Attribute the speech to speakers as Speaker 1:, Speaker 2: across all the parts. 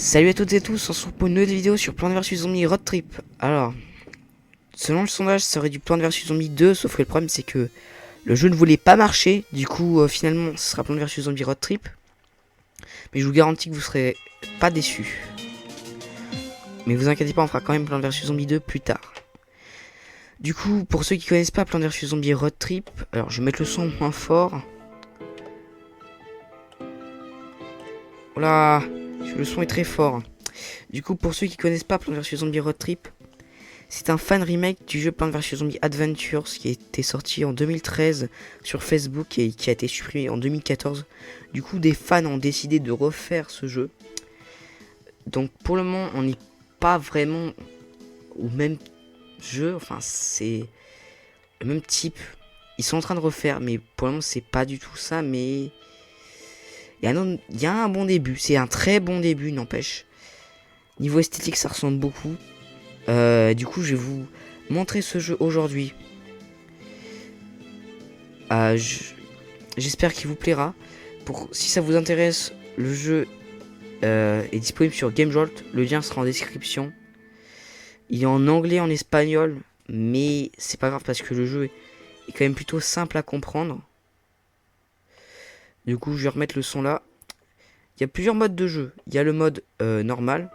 Speaker 1: Salut à toutes et tous, on se retrouve pour une nouvelle vidéo sur Plants vs Zombies Road Trip. Alors, selon le sondage, ça serait du Plants vs Zombies 2, sauf que le problème c'est que le jeu ne voulait pas marcher. Du coup, finalement, ce sera Plants vs Zombies Road Trip. Mais je vous garantis que vous serez pas déçus. Mais vous inquiétez pas, on fera quand même Plants vs Zombies 2 plus tard. Du coup, pour ceux qui connaissent pas Plants vs Zombies Road Trip, alors je vais mettre le son moins fort. Voilà, le son est très fort. Du coup, pour ceux qui connaissent pas Plants vs Zombies Road Trip, c'est un fan remake du jeu Plants vs Zombies Adventures qui était sorti en 2013 sur Facebook et qui a été supprimé en 2014. Du coup, des fans ont décidé de refaire ce jeu. Donc pour le moment, on n'est pas vraiment au même jeu. Enfin, c'est le même type. Ils sont en train de refaire, mais pour le moment, c'est pas du tout ça. Mais il y a un bon début. C'est un très bon début, n'empêche. Niveau esthétique, ça ressemble beaucoup. Du coup, je vais vous montrer ce jeu aujourd'hui. J'espère qu'il vous plaira. Si ça vous intéresse, le jeu est disponible sur GameJolt. Le lien sera en description. Il est en anglais, en espagnol, mais c'est pas grave parce que le jeu est quand même plutôt simple à comprendre. Du coup, je vais remettre le son là. Il y a plusieurs modes de jeu. Il y a le mode normal.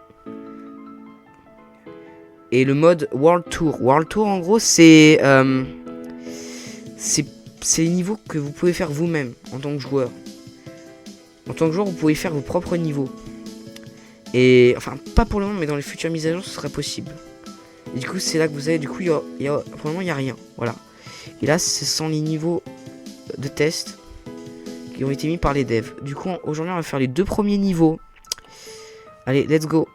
Speaker 1: Et le mode World Tour. World Tour, en gros, c'est les niveaux que vous pouvez faire vous-même en tant que joueur. En tant que joueur, vous pouvez faire vos propres niveaux. Et enfin, pas pour le moment, mais dans les futures mises à jour, ce sera possible. Et du coup, c'est là que vous avez. Du coup, pour le moment, il n'y a rien. Voilà. Et là, ce sont les niveaux de test qui ont été mis par les devs. Du coup, aujourd'hui, on va faire les deux premiers niveaux. Allez, let's go.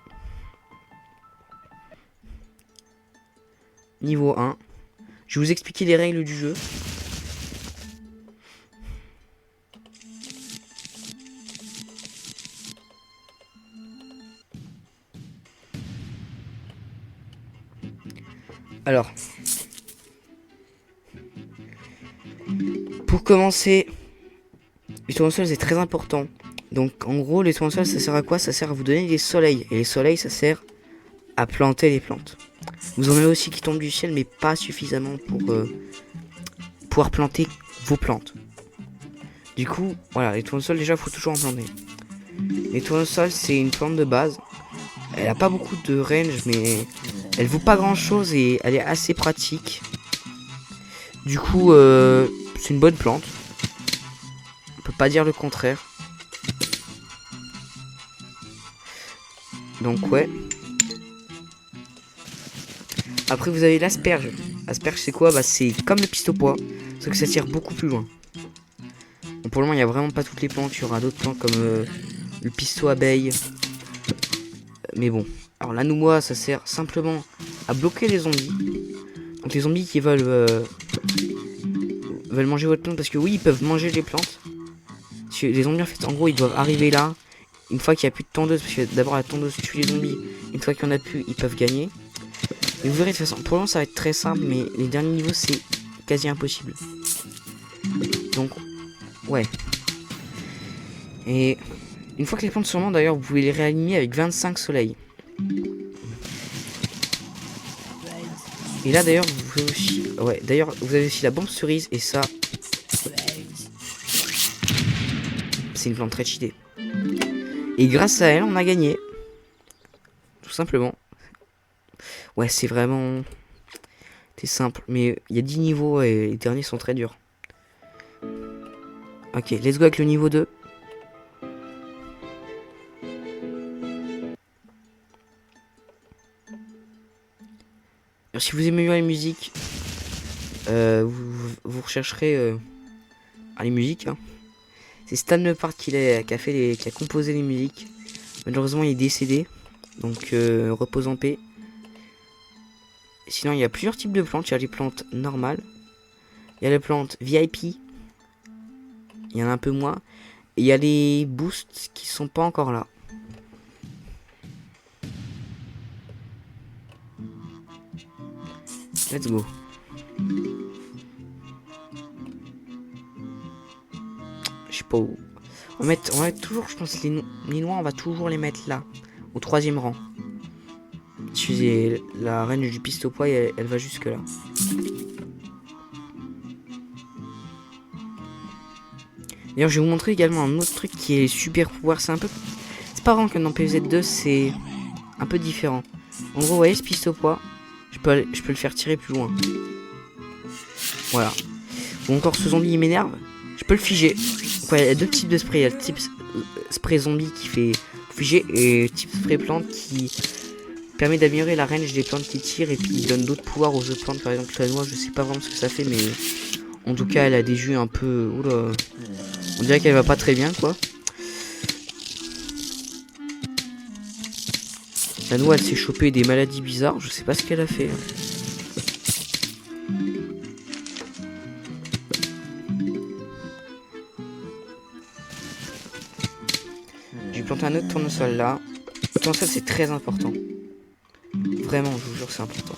Speaker 1: Niveau 1. Je vais vous expliquer les règles du jeu. Alors, pour commencer, les tournesols c'est très important. Donc en gros, les tournesols ça sert à quoi? Ça sert à vous donner des soleils. Et les soleils ça sert à planter les plantes. Vous en avez aussi qui tombent du ciel, mais pas suffisamment pour pouvoir planter vos plantes. Du coup, voilà, les tournesols déjà faut toujours en planter. Les tournesols c'est une plante de base. Elle a pas beaucoup de range, mais elle vaut pas grand chose et elle est assez pratique. Du coup, c'est une bonne plante. On peut pas dire le contraire. Donc ouais. Après vous avez l'asperge. L'asperge c'est quoi? Bah c'est comme le pistopois, sauf que ça tire beaucoup plus loin. Bon, pour le moment il n'y a vraiment pas toutes les plantes. Il y aura d'autres plantes comme le pisto abeille. Mais bon. Alors l'anoumois ça sert simplement à bloquer les zombies. Donc les zombies qui veulent manger votre plante, parce que oui ils peuvent manger les plantes. Parce que les zombies en fait en gros ils doivent arriver là. Une fois qu'il n'y a plus de tondeuse, parce que d'abord la tondeuse tue les zombies. Une fois qu'il n'y en a plus, ils peuvent gagner. Et vous verrez de toute façon, pour le moment ça va être très simple, mais les derniers niveaux c'est quasi impossible. Donc, ouais. Et une fois que les plantes sont mortes, d'ailleurs, vous pouvez les réaligner avec 25 soleils. Et là d'ailleurs, vous pouvez aussi... Ouais, d'ailleurs, vous avez aussi la bombe cerise, et ça... C'est une plante très cheatée. Et grâce à elle, on a gagné. Tout simplement. Ouais, c'est vraiment... C'est simple, mais il y a 10 niveaux et les derniers sont très durs. Ok, let's go avec le niveau 2. Alors, si vous aimez bien les musiques, vous rechercherez les musiques. Hein. C'est Stan Lepard qui a composé les musiques. Malheureusement, il est décédé. Donc, repose en paix. Sinon, il y a plusieurs types de plantes. Il y a les plantes normales. Il y a les plantes VIP. Il y en a un peu moins. Et il y a les boosts qui sont pas encore là. Let's go. Je sais pas où. On va mettre toujours, je pense, les noix, on va toujours les mettre là. au 3e rang. La range du piste au poids, elle va jusque là. D'ailleurs, je vais vous montrer également un autre truc qui est super pouvoir. C'est pas vraiment que dans PvZ2, c'est un peu différent. En gros, vous voyez ce piste au poids, je peux le faire tirer plus loin. Voilà. Ou encore ce zombie il m'énerve, je peux le figer. Donc, ouais, il y a 2 types de spray. Il y a le type spray zombie qui fait figer et le type spray plante qui permet d'améliorer la range des plantes qui tirent et puis il donne d'autres pouvoirs aux autres plantes. Par exemple la noix, je sais pas vraiment ce que ça fait, mais en tout cas elle a des jus un peu... Oula. On dirait qu'elle va pas très bien quoi. La noix elle s'est chopée des maladies bizarres, je sais pas ce qu'elle a fait. J'ai planté un autre tournesol là. Le tournesol c'est très important. Vraiment, je vous jure c'est important.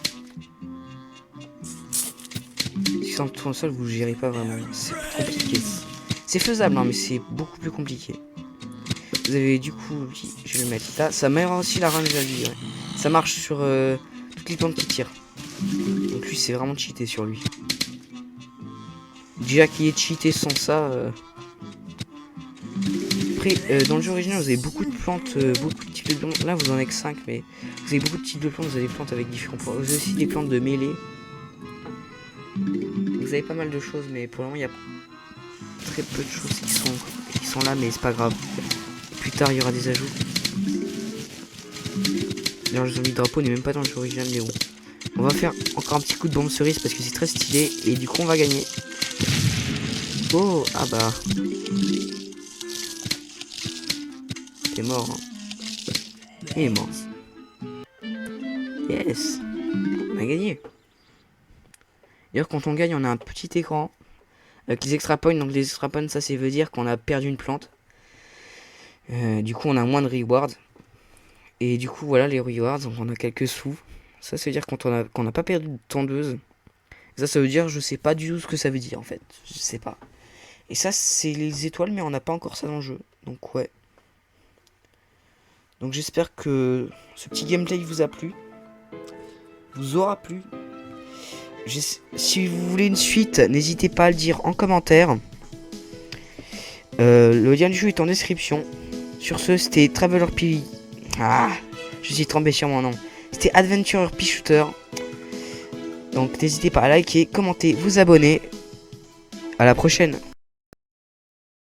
Speaker 1: Si sans le tournesol vous le gérez pas vraiment, c'est compliqué. C'est faisable hein, mais c'est beaucoup plus compliqué. Vous avez du coup, je vais le mettre là, ça met aussi la range à lui. Ouais. Ça marche sur toutes les plantes qui tirent. Donc lui c'est vraiment cheaté sur lui. Déjà qu'il est cheaté sans ça. Après, dans le jeu original, vous avez beaucoup de plantes, beaucoup de types de plantes. Là, vous en avez que 5, mais vous avez beaucoup de types de plantes. Vous avez des plantes avec différents pouvoirs. Vous avez aussi des plantes de mêlée. Vous avez pas mal de choses, mais pour le moment, il y a très peu de choses qui sont là, mais c'est pas grave. Plus tard, il y aura des ajouts. D'ailleurs, le zombie drapeau n'est même pas dans le jeu original, mais bon. On va faire encore un petit coup de bombe cerise parce que c'est très stylé. Et du coup, on va gagner. Oh, ah bah. Il est mort. Hein. Il est mort. Yes. On a gagné. D'ailleurs, quand on gagne, on a un petit écran avec les extra points. Donc les extra points, ça veut dire qu'on a perdu une plante. Du coup, on a moins de rewards. Et du coup, voilà les rewards. Donc on a quelques sous. Ça veut dire qu'on n'a pas perdu de tondeuse. Ça veut dire, je sais pas du tout ce que ça veut dire en fait. Je sais pas. Et ça, c'est les étoiles, mais on n'a pas encore ça dans le jeu. Donc ouais. Donc j'espère que ce petit gameplay vous a plu. Vous aura plu. Si vous voulez une suite, n'hésitez pas à le dire en commentaire. Le lien du jeu est en description. Sur ce, c'était Traveler P. Ah, je suis trompé sur mon nom. C'était Adventurer Pea Shooter. Donc n'hésitez pas à liker, commenter, vous abonner. À la prochaine.